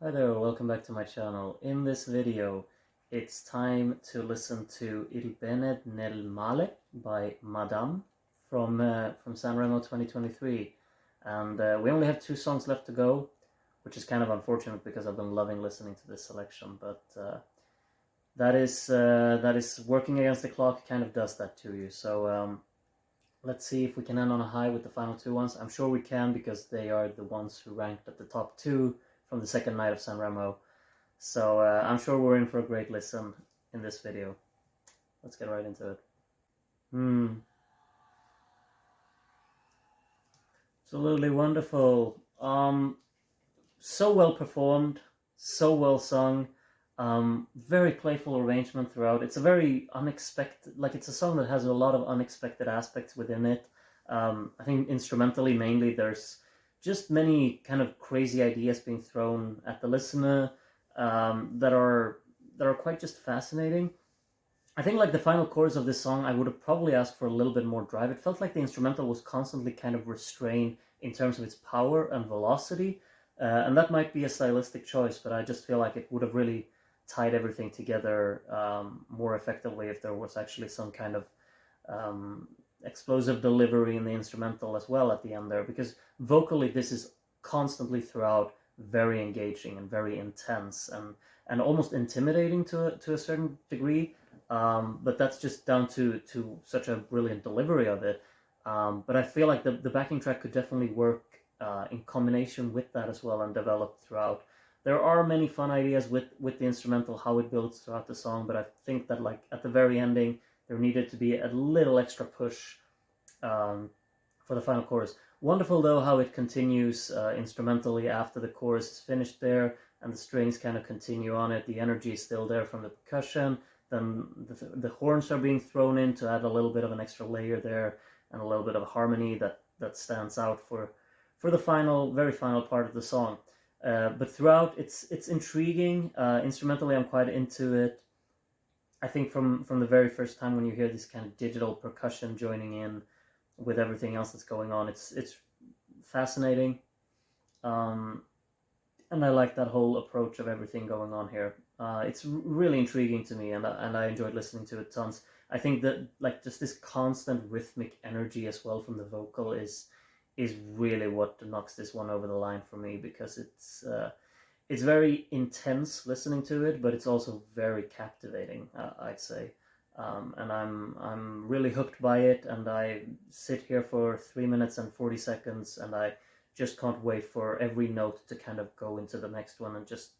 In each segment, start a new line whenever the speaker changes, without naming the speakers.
Hi there, welcome back to my channel. In this video, it's time to listen to Il bene nel male by Madame from Sanremo 2023. And we only have two songs left to go, which is kind of unfortunate because I've been loving listening to this selection, but that is working against the clock, kind of does that to you. So let's see if we can end on a high with the final two ones. I'm sure we can because they are the ones who ranked at the top two from the second night of Sanremo. So I'm sure we're in for a great listen in this video. Let's get right into it. Absolutely wonderful. So well performed, so well sung. Very playful arrangement throughout. It's a very unexpected, like it's a song that has a lot of unexpected aspects within it. I think instrumentally mainly there's just many kind of crazy ideas being thrown at the listener that are quite just fascinating. I think like the final chorus of this song, I would have probably asked for a little bit more drive. It felt like the instrumental was constantly kind of restrained in terms of its power and velocity, and that might be a stylistic choice, but I just feel like it would have really tied everything together more effectively if there was actually some kind of explosive delivery in the instrumental as well at the end there, because vocally this is constantly throughout very engaging and very intense and almost intimidating to a certain degree. But that's just down to such a brilliant delivery of it. But I feel like the backing track could definitely work in combination with that as well and develop throughout. There are many fun ideas with the instrumental, how it builds throughout the song, but I think that like at the very ending, there needed to be a little extra push for the final chorus. Wonderful though how it continues instrumentally after the chorus is finished there, and the strings kind of continue on it. The energy is still there from the percussion. Then the horns are being thrown in to add a little bit of an extra layer there and a little bit of harmony that stands out for the very final part of the song. But throughout, it's intriguing. Instrumentally, I'm quite into it. I think from the very first time when you hear this kind of digital percussion joining in with everything else that's going on, it's fascinating. And I like that whole approach of everything going on here. It's really intriguing to me, and I enjoyed listening to it tons. I think that like just this constant rhythmic energy as well from the vocal is really what knocks this one over the line for me, because it's very intense listening to it, but it's also very captivating, I'd say. And I'm really hooked by it, and I sit here for 3 minutes and 40 seconds, and I just can't wait for every note to kind of go into the next one, and just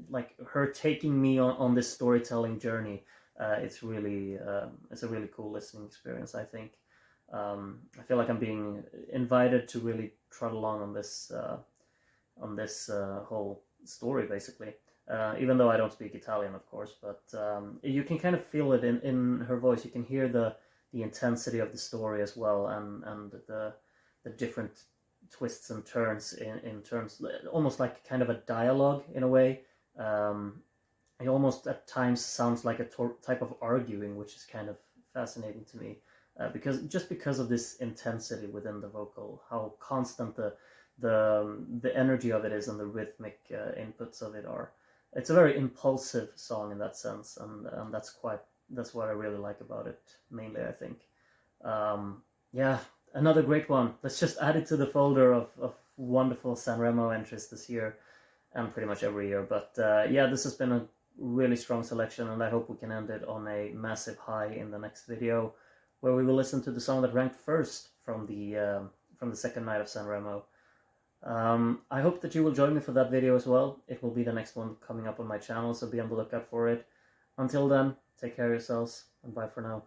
like her taking me on this storytelling journey. It's a really cool listening experience, I think. I feel like I'm being invited to really trot along on this whole story, basically. Even though I don't speak Italian, of course, but you can kind of feel it in her voice. You can hear the intensity of the story as well, and the different twists and turns in terms, almost like kind of a dialogue in a way. It almost at times sounds like a type of arguing, which is kind of fascinating to me, because of this intensity within the vocal, how constant the energy of it is, and the rhythmic inputs of it are. It's a very impulsive song in that sense, and that's what I really like about it mainly, I think. Yeah, another great one. Let's just add it to the folder of wonderful Sanremo entries this year, and pretty much every year. But yeah, this has been a really strong selection, and I hope we can end it on a massive high in the next video, where we will listen to the song that ranked first from the second night of Sanremo. I hope that you will join me for that video as well. It will be the next one coming up on my channel, so be on the lookout for it. Until then, take care of yourselves, and bye for now.